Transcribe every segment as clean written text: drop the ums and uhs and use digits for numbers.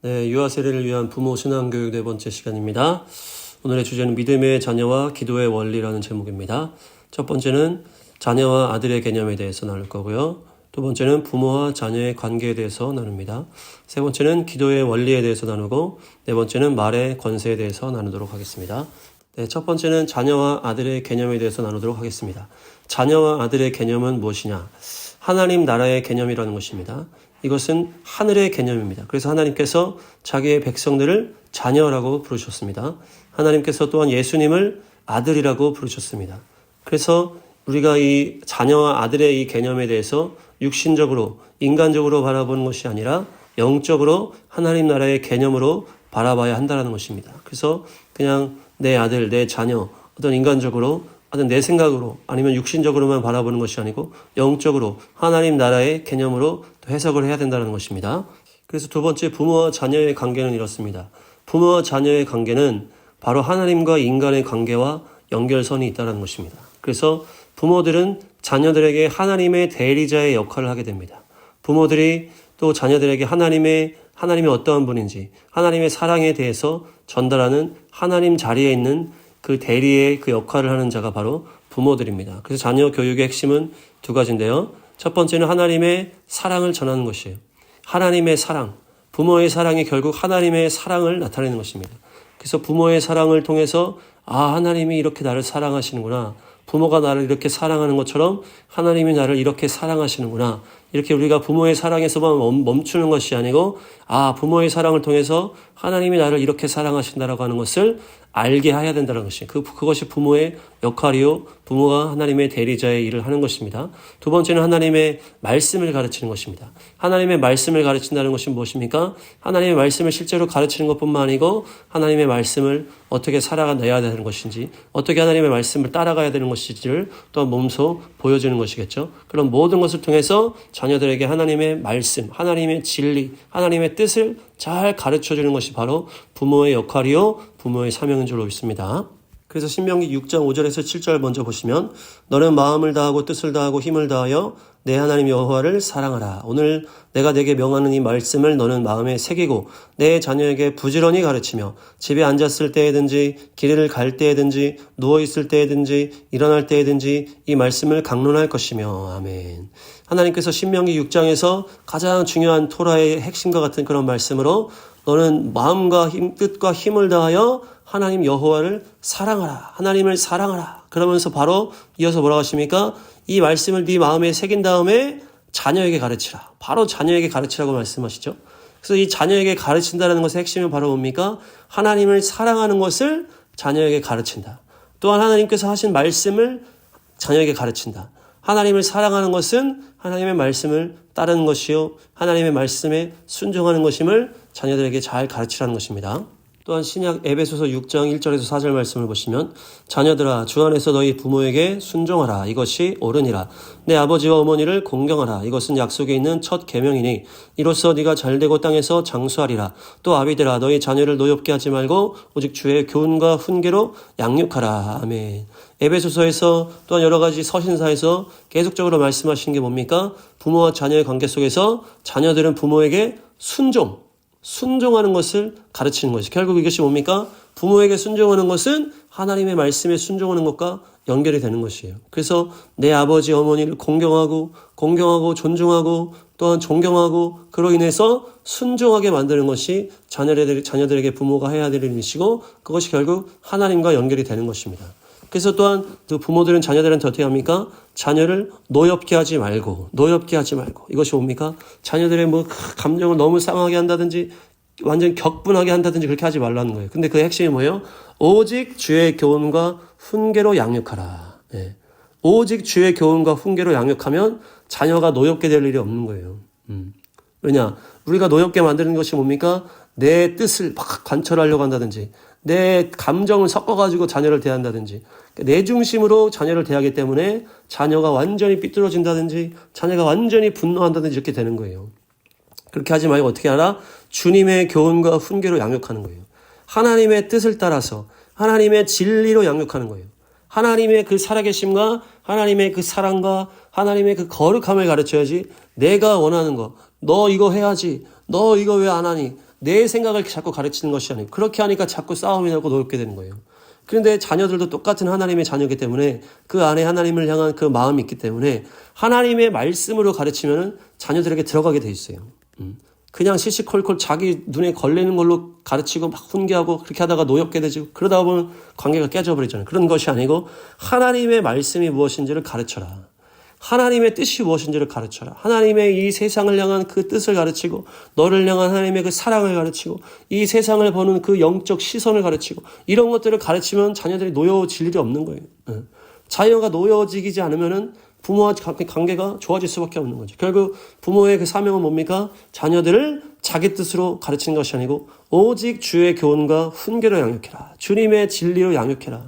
네, 유아 세대를 위한 부모 신앙교육 네 번째 시간입니다. 오늘의 주제는 믿음의 자녀와 기도의 원리라는 제목입니다. 첫 번째는 자녀와 아들의 개념에 대해서 나눌 거고요. 두 번째는 부모와 자녀의 관계에 대해서 나눕니다. 세 번째는 기도의 원리에 대해서 나누고 네 번째는 말의 권세에 대해서 나누도록 하겠습니다. 네, 첫 번째는 자녀와 아들의 개념에 대해서 나누도록 하겠습니다. 자녀와 아들의 개념은 무엇이냐? 하나님 나라의 개념이라는 것입니다. 이것은 하늘의 개념입니다. 그래서 하나님께서 자기의 백성들을 자녀라고 부르셨습니다. 하나님께서 또한 예수님을 아들이라고 부르셨습니다. 그래서 우리가 이 자녀와 아들의 이 개념에 대해서 육신적으로, 인간적으로 바라보는 것이 아니라 영적으로 하나님 나라의 개념으로 바라봐야 한다는 것입니다. 그래서 그냥 내 아들, 내 자녀, 어떤 인간적으로 어떤 내 생각으로 아니면 육신적으로만 바라보는 것이 아니고 영적으로 하나님 나라의 개념으로 해석을 해야 된다는 것입니다. 그래서 두 번째 부모와 자녀의 관계는 이렇습니다. 부모와 자녀의 관계는 바로 하나님과 인간의 관계와 연결선이 있다는 것입니다. 그래서 부모들은 자녀들에게 하나님의 대리자의 역할을 하게 됩니다. 부모들이 또 자녀들에게 하나님의 어떠한 분인지 하나님의 사랑에 대해서 전달하는 하나님 자리에 있는 그 대리의 그 역할을 하는 자가 바로 부모들입니다. 그래서 자녀 교육의 핵심은 두 가지인데요. 첫 번째는 하나님의 사랑을 전하는 것이에요. 하나님의 사랑, 부모의 사랑이 결국 하나님의 사랑을 나타내는 것입니다. 그래서 부모의 사랑을 통해서 하나님이 이렇게 나를 사랑하시는구나. 부모가 나를 이렇게 사랑하는 것처럼 하나님이 나를 이렇게 사랑하시는구나. 이렇게 우리가 부모의 사랑에서만 멈추는 것이 아니고 부모의 사랑을 통해서 하나님이 나를 이렇게 사랑하신다라고 하는 것을 알게 해야 된다는 것이 그것이 부모의 역할이요. 부모가 하나님의 대리자의 일을 하는 것입니다. 두 번째는 하나님의 말씀을 가르치는 것입니다. 하나님의 말씀을 가르친다는 것이 무엇입니까? 하나님의 말씀을 실제로 가르치는 것뿐만 아니고 하나님의 말씀을 어떻게 살아내야 되는 것인지 어떻게 하나님의 말씀을 따라가야 되는 것인지를 또한 몸소 보여주는 것이겠죠. 그런 모든 것을 통해서 자녀들에게 하나님의 말씀, 하나님의 진리, 하나님의 뜻을 잘 가르쳐주는 것이 바로 부모의 역할이요 부모의 사명인 줄로 믿습니다. 그래서 신명기 6장 5절에서 7절 먼저 보시면 너는 마음을 다하고 뜻을 다하고 힘을 다하여 내 하나님 여호와를 사랑하라. 오늘 내가 내게 명하는 이 말씀을 너는 마음에 새기고 내 자녀에게 부지런히 가르치며 집에 앉았을 때에든지 길을 갈 때에든지 누워있을 때에든지 일어날 때에든지 이 말씀을 강론할 것이며 아멘. 하나님께서 신명기 6장에서 가장 중요한 토라의 핵심과 같은 그런 말씀으로 너는 마음과 뜻과 힘을 다하여 하나님 여호와를 사랑하라. 하나님을 사랑하라. 그러면서 바로 이어서 뭐라고 하십니까? 이 말씀을 네 마음에 새긴 다음에 자녀에게 가르치라. 바로 자녀에게 가르치라고 말씀하시죠. 그래서 이 자녀에게 가르친다는 것의 핵심은 바로 뭡니까? 하나님을 사랑하는 것을 자녀에게 가르친다. 또한 하나님께서 하신 말씀을 자녀에게 가르친다. 하나님을 사랑하는 것은 하나님의 말씀을 따르는 것이요. 하나님의 말씀에 순종하는 것임을 자녀들에게 잘 가르치라는 것입니다. 또한 신약 에베소서 6장 1절에서 4절 말씀을 보시면 자녀들아 주 안에서 너희 부모에게 순종하라. 이것이 옳으니라. 내 아버지와 어머니를 공경하라. 이것은 약속에 있는 첫 계명이니 이로써 네가 잘되고 땅에서 장수하리라. 또 아비들아 너희 자녀를 노엽게 하지 말고 오직 주의 교훈과 훈계로 양육하라. 아멘. 에베소서에서 또한 여러 가지 서신사에서 계속적으로 말씀하시는 게 뭡니까? 부모와 자녀의 관계 속에서 자녀들은 부모에게 순종하는 것을 가르치는 것이 결국 이것이 뭡니까? 부모에게 순종하는 것은 하나님의 말씀에 순종하는 것과 연결이 되는 것이에요. 그래서 내 아버지 어머니를 공경하고 존중하고 또한 존경하고 그로 인해서 순종하게 만드는 것이 자녀들에게 부모가 해야 될 일이시고 그것이 결국 하나님과 연결이 되는 것입니다. 그래서 또한 그 부모들은 자녀들한테 어떻게 합니까? 자녀를 노엽게 하지 말고 이것이 뭡니까? 자녀들의 감정을 너무 상하게 한다든지 완전 격분하게 한다든지 그렇게 하지 말라는 거예요. 근데 그 핵심이 뭐예요? 오직 주의 교훈과 훈계로 양육하라. 네. 오직 주의 교훈과 훈계로 양육하면 자녀가 노엽게 될 일이 없는 거예요. 왜냐? 우리가 노엽게 만드는 것이 뭡니까? 내 뜻을 막 관철하려고 한다든지 내 감정을 섞어가지고 자녀를 대한다든지 내 중심으로 자녀를 대하기 때문에 자녀가 완전히 삐뚤어진다든지 자녀가 완전히 분노한다든지 이렇게 되는 거예요. 그렇게 하지 말고 어떻게 하라? 주님의 교훈과 훈계로 양육하는 거예요. 하나님의 뜻을 따라서 하나님의 진리로 양육하는 거예요. 하나님의 그 살아계심과 하나님의 그 사랑과 하나님의 그 거룩함을 가르쳐야지 내가 원하는 거, 너 이거 해야지, 너 이거 왜 안 하니, 내 생각을 자꾸 가르치는 것이 아니고 그렇게 하니까 자꾸 싸움이 나고 놀게 되는 거예요. 그런데 자녀들도 똑같은 하나님의 자녀이기 때문에 그 안에 하나님을 향한 그 마음이 있기 때문에 하나님의 말씀으로 가르치면 자녀들에게 들어가게 돼 있어요. 그냥 시시콜콜 자기 눈에 걸리는 걸로 가르치고 막 훈계하고 그렇게 하다가 노엽게 되죠. 그러다 보면 관계가 깨져버리잖아요. 그런 것이 아니고 하나님의 말씀이 무엇인지를 가르쳐라. 하나님의 뜻이 무엇인지를 가르쳐라. 하나님의 이 세상을 향한 그 뜻을 가르치고 너를 향한 하나님의 그 사랑을 가르치고 이 세상을 보는 그 영적 시선을 가르치고 이런 것들을 가르치면 자녀들이 놓여질 일이 없는 거예요. 자녀가 놓여지지 않으면은 부모와 관계가 좋아질 수밖에 없는 거죠. 결국 부모의 그 사명은 뭡니까? 자녀들을 자기 뜻으로 가르치는 것이 아니고 오직 주의 교훈과 훈계로 양육해라. 주님의 진리로 양육해라.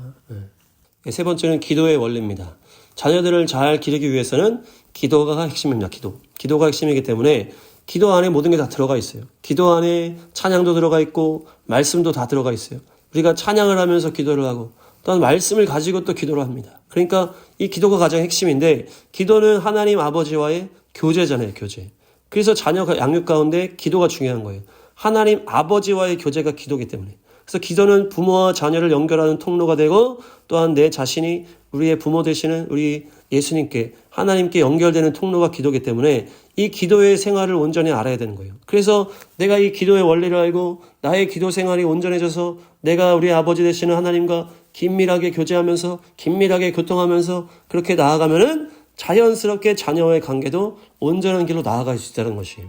세 번째는 기도의 원리입니다. 자녀들을 잘 기르기 위해서는 기도가 핵심입니다. 기도가 핵심이기 때문에 기도 안에 모든 게 다 들어가 있어요. 기도 안에 찬양도 들어가 있고 말씀도 다 들어가 있어요. 우리가 찬양을 하면서 기도를 하고 또한 말씀을 가지고 또 기도를 합니다. 그러니까 이 기도가 가장 핵심인데 기도는 하나님 아버지와의 교제잖아요. 교제. 그래서 자녀가 양육 가운데 기도가 중요한 거예요. 하나님 아버지와의 교제가 기도이기 때문에. 그래서 기도는 부모와 자녀를 연결하는 통로가 되고 또한 내 자신이 우리의 부모 되시는 우리 예수님께 하나님께 연결되는 통로가 기도이기 때문에 이 기도의 생활을 온전히 알아야 되는 거예요. 그래서 내가 이 기도의 원리를 알고 나의 기도 생활이 온전해져서 내가 우리 아버지 되시는 하나님과 긴밀하게 교제하면서 긴밀하게 교통하면서 그렇게 나아가면은 자연스럽게 자녀와의 관계도 온전한 길로 나아갈 수 있다는 것이에요.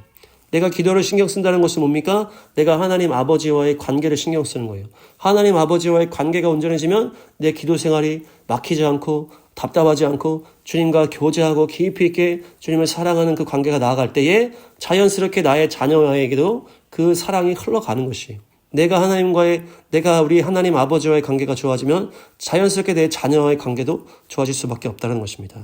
내가 기도를 신경 쓴다는 것은 뭡니까? 내가 하나님 아버지와의 관계를 신경 쓰는 거예요. 하나님 아버지와의 관계가 온전해지면 내 기도 생활이 막히지 않고 답답하지 않고 주님과 교제하고 깊이 있게 주님을 사랑하는 그 관계가 나아갈 때에 자연스럽게 나의 자녀에게도 그 사랑이 흘러가는 것이에요. 내가 우리 하나님 아버지와의 관계가 좋아지면 자연스럽게 내 자녀와의 관계도 좋아질 수밖에 없다는 것입니다.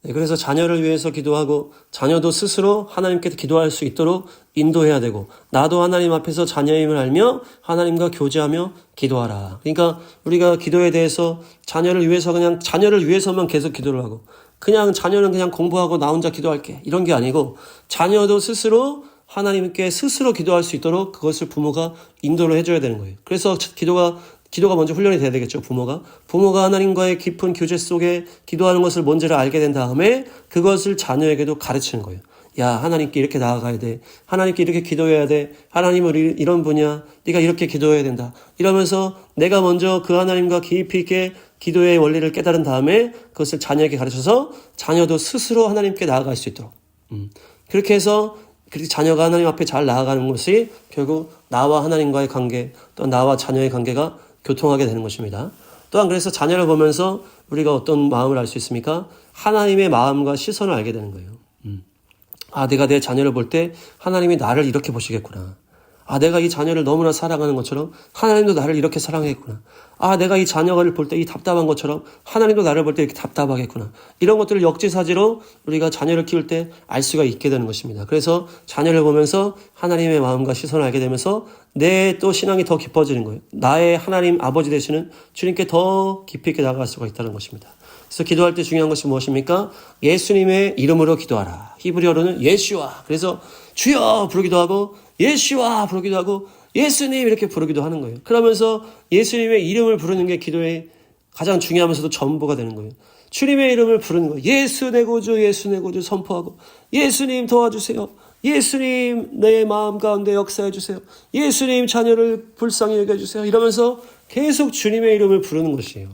그래서 자녀를 위해서 기도하고 자녀도 스스로 하나님께 기도할 수 있도록 인도해야 되고 나도 하나님 앞에서 자녀임을 알며 하나님과 교제하며 기도하라. 그러니까 우리가 기도에 대해서 자녀를 위해서만 계속 기도를 하고 그냥 자녀는 그냥 공부하고 나 혼자 기도할게 이런 게 아니고 자녀도 스스로 하나님께 스스로 기도할 수 있도록 그것을 부모가 인도를 해줘야 되는 거예요. 그래서 기도가 먼저 훈련이 돼야 되겠죠. 부모가 하나님과의 깊은 교제 속에 기도하는 것을 뭔지를 알게 된 다음에 그것을 자녀에게도 가르치는 거예요. 야, 하나님께 이렇게 나아가야 돼. 하나님께 이렇게 기도해야 돼. 하나님은 이런 분이야. 네가 이렇게 기도해야 된다. 이러면서 내가 먼저 그 하나님과 깊이 있게 기도의 원리를 깨달은 다음에 그것을 자녀에게 가르쳐서 자녀도 스스로 하나님께 나아갈 수 있도록. 그렇게 해서 그렇게 자녀가 하나님 앞에 잘 나아가는 것이 결국 나와 하나님과의 관계, 또 나와 자녀의 관계가 교통하게 되는 것입니다. 또한 그래서 자녀를 보면서 우리가 어떤 마음을 알 수 있습니까? 하나님의 마음과 시선을 알게 되는 거예요. 내가 내 자녀를 볼 때 하나님이 나를 이렇게 보시겠구나. 내가 이 자녀를 너무나 사랑하는 것처럼 하나님도 나를 이렇게 사랑하겠구나. 내가 이 자녀를 볼 때 이 답답한 것처럼 하나님도 나를 볼 때 이렇게 답답하겠구나. 이런 것들을 역지사지로 우리가 자녀를 키울 때 알 수가 있게 되는 것입니다. 그래서 자녀를 보면서 하나님의 마음과 시선을 알게 되면서 내 또 신앙이 더 깊어지는 거예요. 나의 하나님 아버지 되시는 주님께 더 깊이 있게 나아갈 수가 있다는 것입니다. 그래서 기도할 때 중요한 것이 무엇입니까? 예수님의 이름으로 기도하라. 히브리어로는 예슈아. 그래서 주여 부르기도 하고 예슈아 부르기도 하고 예수님 이렇게 부르기도 하는 거예요. 그러면서 예수님의 이름을 부르는 게 기도의 가장 중요하면서도 전부가 되는 거예요. 주님의 이름을 부르는 거예요. 예수 내 구주, 예수 내 구주 선포하고 예수님 도와주세요. 예수님 내 마음 가운데 역사해 주세요. 예수님 자녀를 불쌍히 여겨주세요. 이러면서 계속 주님의 이름을 부르는 것이에요.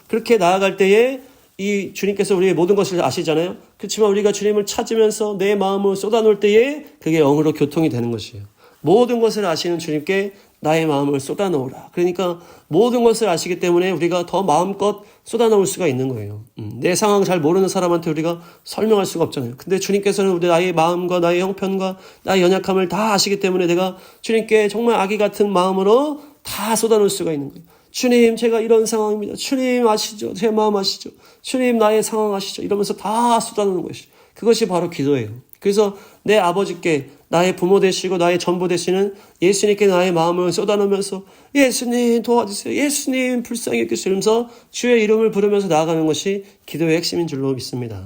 그렇게 나아갈 때에 이 주님께서 우리의 모든 것을 아시잖아요. 그렇지만 우리가 주님을 찾으면서 내 마음을 쏟아놓을 때에 그게 영으로 교통이 되는 것이에요. 모든 것을 아시는 주님께 나의 마음을 쏟아놓으라. 그러니까 모든 것을 아시기 때문에 우리가 더 마음껏 쏟아놓을 수가 있는 거예요. 내 상황 잘 모르는 사람한테 우리가 설명할 수가 없잖아요. 근데 주님께서는 나의 마음과 나의 형편과 나의 연약함을 다 아시기 때문에 내가 주님께 정말 아기 같은 마음으로 다 쏟아놓을 수가 있는 거예요. 주님 제가 이런 상황입니다. 주님 아시죠? 제 마음 아시죠? 주님 나의 상황 아시죠? 이러면서 다 쏟아놓는 것이 그것이 바로 기도예요. 그래서 내 아버지께 나의 부모 되시고 나의 전부 되시는 예수님께 나의 마음을 쏟아놓으면서 예수님 도와주세요. 예수님 불쌍히 여기시면서 주의 이름을 부르면서 나아가는 것이 기도의 핵심인 줄로 믿습니다.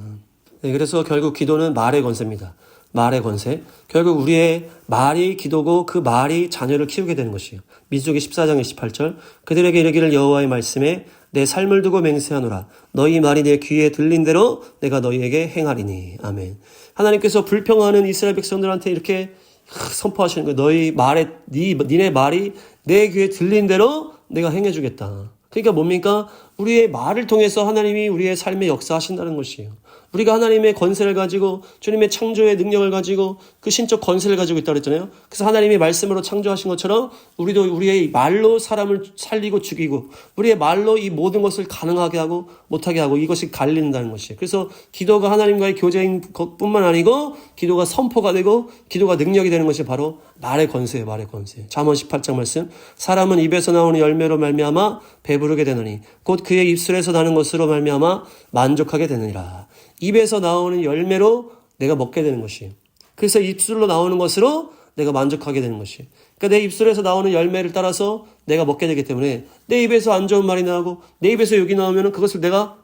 그래서 결국 기도는 말의 권세입니다. 말의 권세. 결국 우리의 말이 기도고 그 말이 자녀를 키우게 되는 것이에요. 민수기 14장 28절. 그들에게 이르기를 여호와의 말씀에 내 삶을 두고 맹세하노라. 너희 말이 내 귀에 들린 대로 내가 너희에게 행하리니. 아멘. 하나님께서 불평하는 이스라엘 백성들한테 이렇게 선포하시는 거예요. 너희 말에 니네 말이 내 귀에 들린 대로 내가 행해주겠다. 그러니까 뭡니까? 우리의 말을 통해서 하나님이 우리의 삶에 역사하신다는 것이에요. 우리가 하나님의 권세를 가지고 주님의 창조의 능력을 가지고 그 신적 권세를 가지고 있다고 그랬잖아요. 그래서 하나님이 말씀으로 창조하신 것처럼 우리도 우리의 말로 사람을 살리고 죽이고 우리의 말로 이 모든 것을 가능하게 하고 못하게 하고 이것이 갈린다는 것이에요. 그래서 기도가 하나님과의 교제인 것뿐만 아니고 기도가 선포가 되고 기도가 능력이 되는 것이 바로 말의 권세예요. 말의 권세. 잠언 18장 말씀. 사람은 입에서 나오는 열매로 말미암아 배부르게 되느니 곧 그의 입술에서 나는 것으로 말미암아 만족하게 되느니라. 입에서 나오는 열매로 내가 먹게 되는 것이에요. 그래서 입술로 나오는 것으로 내가 만족하게 되는 것이에요. 그러니까 내 입술에서 나오는 열매를 따라서 내가 먹게 되기 때문에 내 입에서 안 좋은 말이 나오고 내 입에서 욕이 나오면 그것을 내가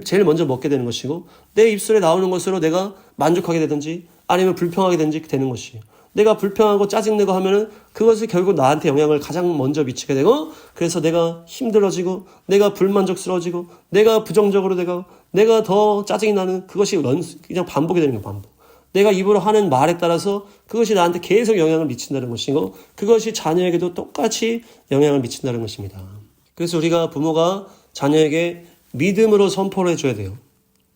제일 먼저 먹게 되는 것이고 내 입술에 나오는 것으로 내가 만족하게 되든지 아니면 불평하게 되든지 되는 것이에요. 내가 불평하고 짜증내고 하면은 그것이 결국 나한테 영향을 가장 먼저 미치게 되고 그래서 내가 힘들어지고 내가 불만족스러워지고 내가 부정적으로 되고 내가 더 짜증이 나는 그것이 그냥 반복이 되는 거예요. 반복. 내가 입으로 하는 말에 따라서 그것이 나한테 계속 영향을 미친다는 것이고 그것이 자녀에게도 똑같이 영향을 미친다는 것입니다. 그래서 우리가 부모가 자녀에게 믿음으로 선포를 해줘야 돼요.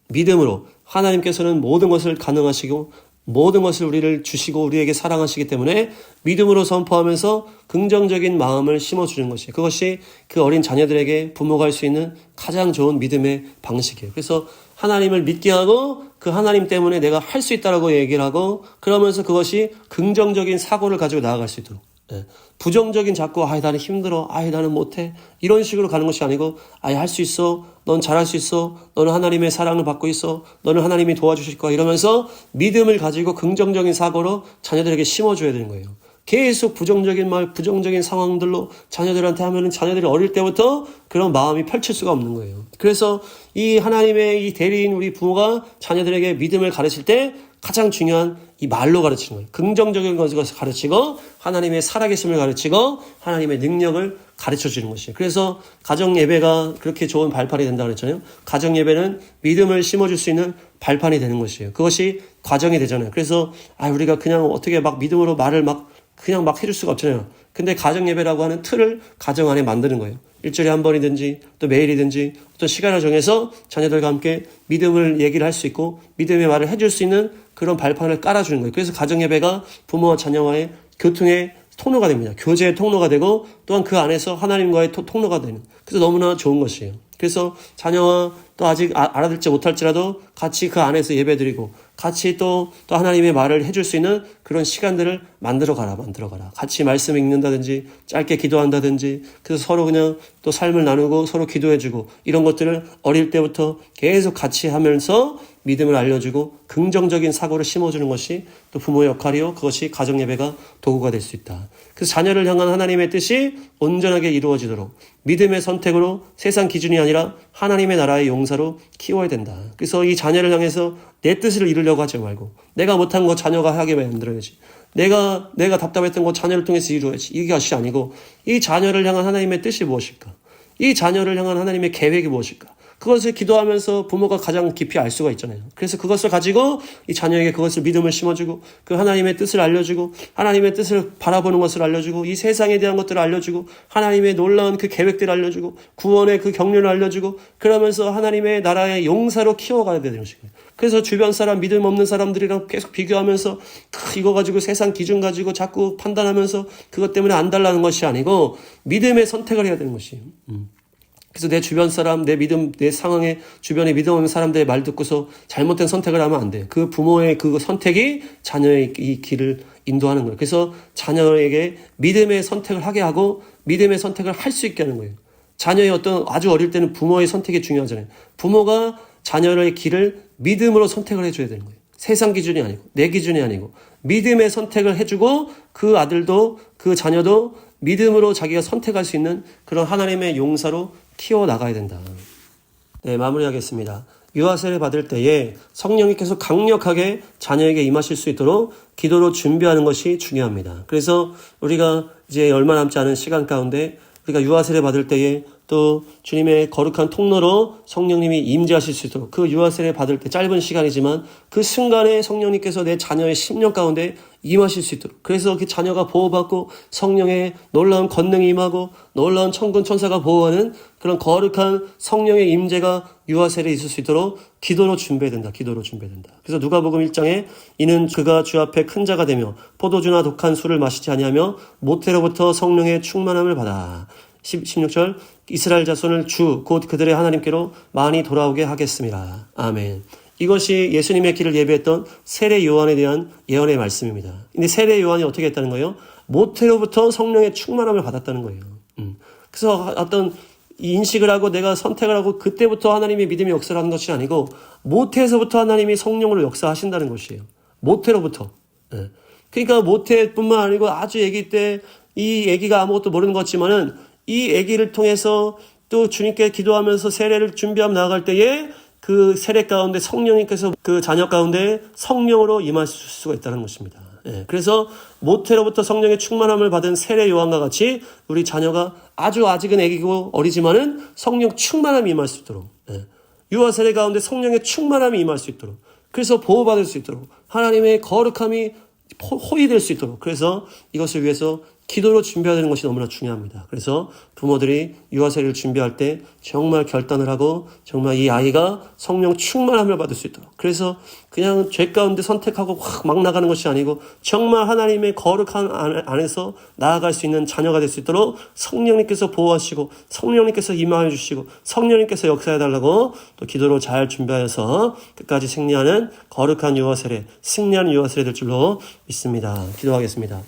믿음으로. 하나님께서는 모든 것을 가능하시고 모든 것을 우리를 주시고 우리에게 사랑하시기 때문에 믿음으로 선포하면서 긍정적인 마음을 심어주는 것이에요. 그것이 그 어린 자녀들에게 부모가 할 수 있는 가장 좋은 믿음의 방식이에요. 그래서 하나님을 믿게 하고 그 하나님 때문에 내가 할 수 있다라고 얘기를 하고 그러면서 그것이 긍정적인 사고를 가지고 나아갈 수 있도록. 부정적인 자꾸 나는 힘들어, 나는 못해 이런 식으로 가는 것이 아니고 할 수 있어, 넌 잘할 수 있어, 너는 하나님의 사랑을 받고 있어, 너는 하나님이 도와주실 거야 이러면서 믿음을 가지고 긍정적인 사고로 자녀들에게 심어줘야 되는 거예요. 계속 부정적인 말, 부정적인 상황들로 자녀들한테 하면은 자녀들이 어릴 때부터 그런 마음이 펼칠 수가 없는 거예요. 그래서 이 하나님의 이 대리인 우리 부모가 자녀들에게 믿음을 가르칠 때 가장 중요한 이 말로 가르치는 거예요. 긍정적인 것을 가르치고 하나님의 살아계심을 가르치고 하나님의 능력을 가르쳐주는 것이에요. 그래서 가정예배가 그렇게 좋은 발판이 된다고 그랬잖아요. 가정예배는 믿음을 심어줄 수 있는 발판이 되는 것이에요. 그것이 과정이 되잖아요. 그래서 우리가 그냥 어떻게 막 믿음으로 말을 그냥 해줄 수가 없잖아요. 근데 가정예배라고 하는 틀을 가정 안에 만드는 거예요. 일주일에 한 번이든지 또 매일이든지 어떤 시간을 정해서 자녀들과 함께 믿음을 얘기를 할 수 있고 믿음의 말을 해줄 수 있는 그런 발판을 깔아주는 거예요. 그래서 가정예배가 부모와 자녀와의 교통의 통로가 됩니다. 교제의 통로가 되고 또한 그 안에서 하나님과의 통로가 되는. 그래서 너무나 좋은 것이에요. 그래서 자녀와 또 아직 알아듣지 못할지라도 같이 그 안에서 예배드리고 같이 또 하나님의 말을 해줄 수 있는 그런 시간들을 만들어가라. 같이 말씀 읽는다든지 짧게 기도한다든지 그래서 서로 그냥 또 삶을 나누고 서로 기도해주고 이런 것들을 어릴 때부터 계속 같이 하면서 믿음을 알려주고 긍정적인 사고를 심어주는 것이 또 부모의 역할이요. 그것이 가정예배가 도구가 될 수 있다. 그래서 자녀를 향한 하나님의 뜻이 온전하게 이루어지도록 믿음의 선택으로 세상 기준이 아니라 하나님의 나라의 용사로 키워야 된다. 그래서 이 자녀를 향해서 내 뜻을 이루려고 하지 말고 내가 못한 거 자녀가 하게 만들어야지. 내가 답답했던 거 자녀를 통해서 이루어야지. 이것이 아니고 이 자녀를 향한 하나님의 뜻이 무엇일까? 이 자녀를 향한 하나님의 계획이 무엇일까? 그것을 기도하면서 부모가 가장 깊이 알 수가 있잖아요. 그래서 그것을 가지고 이 자녀에게 그것을 믿음을 심어주고 그 하나님의 뜻을 알려주고 하나님의 뜻을 바라보는 것을 알려주고 이 세상에 대한 것들을 알려주고 하나님의 놀라운 그 계획들을 알려주고 구원의 그 경륜을 알려주고 그러면서 하나님의 나라의 용사로 키워가야 되는 것이에요. 그래서 주변 사람, 믿음 없는 사람들이랑 계속 비교하면서 이거 가지고 세상 기준 가지고 자꾸 판단하면서 그것 때문에 안 달라는 것이 아니고 믿음의 선택을 해야 되는 것이에요. 그래서 내 주변 사람, 내 믿음, 내 상황에 주변에 믿음 없는 사람들의 말 듣고서 잘못된 선택을 하면 안 돼요. 그 부모의 그 선택이 자녀의 이 길을 인도하는 거예요. 그래서 자녀에게 믿음의 선택을 하게 하고 믿음의 선택을 할 수 있게 하는 거예요. 자녀의 어떤 아주 어릴 때는 부모의 선택이 중요하잖아요. 부모가 자녀의 길을 믿음으로 선택을 해줘야 되는 거예요. 세상 기준이 아니고 내 기준이 아니고 믿음의 선택을 해주고 그 아들도 그 자녀도 믿음으로 자기가 선택할 수 있는 그런 하나님의 용사로 키워나가야 된다. 네, 마무리하겠습니다. 유아 세례 받을 때에 성령님께서 강력하게 자녀에게 임하실 수 있도록 기도로 준비하는 것이 중요합니다. 그래서 우리가 이제 얼마 남지 않은 시간 가운데 우리가 유아 세례 받을 때에 또 주님의 거룩한 통로로 성령님이 임재하실 수 있도록 그 유아 세례 받을 때 짧은 시간이지만 그 순간에 성령님께서 내 자녀의 심령 가운데 임하실 수 있도록, 그래서 그 자녀가 보호받고 성령의 놀라운 권능이 임하고 놀라운 천군 천사가 보호하는 그런 거룩한 성령의 임재가 유아 세례에 있을 수 있도록 기도로 준비된다. 기도로 준비된다. 그래서 누가복음 1장에 이는 그가 주 앞에 큰 자가 되며 포도주나 독한 술을 마시지 아니하며 모태로부터 성령의 충만함을 받아 16절 이스라엘 자손을 주 곧 그들의 하나님께로 많이 돌아오게 하겠습니다. 아멘. 이것이 예수님의 길을 예비했던 세례 요한에 대한 예언의 말씀입니다. 근데 세례 요한이 어떻게 했다는 거예요? 모태로부터 성령의 충만함을 받았다는 거예요. 그래서 어떤 인식을 하고 내가 선택을 하고 그때부터 하나님의 믿음의 역사를 하는 것이 아니고 모태에서부터 하나님이 성령으로 역사하신다는 것이에요. 모태로부터. 그러니까 모태뿐만 아니고 아주 아기 때 이 아기가 아무것도 모르는 것 같지만은 이 아기를 통해서 또 주님께 기도하면서 세례를 준비하며 나아갈 때에 그 세례 가운데 성령님께서 그 자녀 가운데 성령으로 임하실 수가 있다는 것입니다. 그래서 모태로부터 성령의 충만함을 받은 세례 요한과 같이 우리 자녀가 아주 아직은 아기고 어리지만은 성령 충만함이 임할 수 있도록, 유아 세례 가운데 성령의 충만함이 임할 수 있도록, 그래서 보호받을 수 있도록 하나님의 거룩함이 호의될 수 있도록, 그래서 이것을 위해서 기도로 준비해야 되는 것이 너무나 중요합니다. 그래서 부모들이 유아세례를 준비할 때 정말 결단을 하고 정말 이 아이가 성령 충만함을 받을 수 있도록, 그래서 그냥 죄 가운데 선택하고 확 막 나가는 것이 아니고 정말 하나님의 거룩한 안에서 나아갈 수 있는 자녀가 될 수 있도록 성령님께서 보호하시고 성령님께서 임하여 주시고 성령님께서 역사해달라고 또 기도로 잘 준비하여서 끝까지 승리하는 거룩한 유아세례, 승리하는 유아세례 될 줄로 믿습니다. 기도하겠습니다.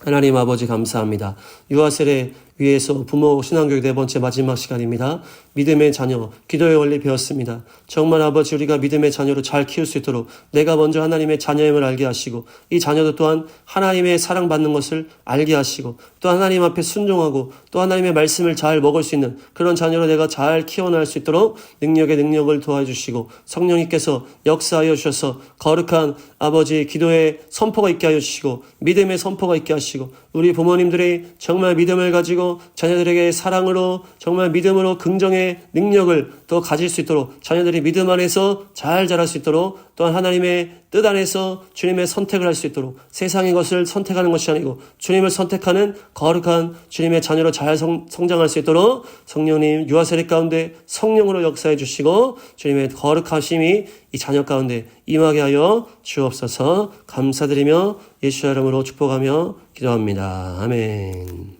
하나님 아버지 감사합니다. 유아세례 위해서 부모 신앙교육 4번째 마지막 시간입니다. 믿음의 자녀, 기도의 원리 배웠습니다. 정말 아버지 우리가 믿음의 자녀로 잘 키울 수 있도록 내가 먼저 하나님의 자녀임을 알게 하시고 이 자녀도 또한 하나님의 사랑받는 것을 알게 하시고 또 하나님 앞에 순종하고 또 하나님의 말씀을 잘 먹을 수 있는 그런 자녀로 내가 잘 키워낼 수 있도록 능력의 능력을 도와주시고 성령님께서 역사하여 주셔서 거룩한 아버지 기도의 선포가 있게 하여 주시고 믿음의 선포가 있게 하시고 우리 부모님들이 정말 믿음을 가지고 자녀들에게 사랑으로 정말 믿음으로 긍정의 능력을 더 가질 수 있도록 자녀들이 믿음 안에서 잘 자랄 수 있도록 또한 하나님의 뜻 안에서 주님의 선택을 할 수 있도록 세상의 것을 선택하는 것이 아니고 주님을 선택하는 거룩한 주님의 자녀로 잘 성장할 수 있도록 성령님 유아세례 가운데 성령으로 역사해 주시고 주님의 거룩하심이 이 자녀 가운데 임하게 하여 주옵소서. 감사드리며 예수의 이름으로 축복하며 기도합니다. 아멘.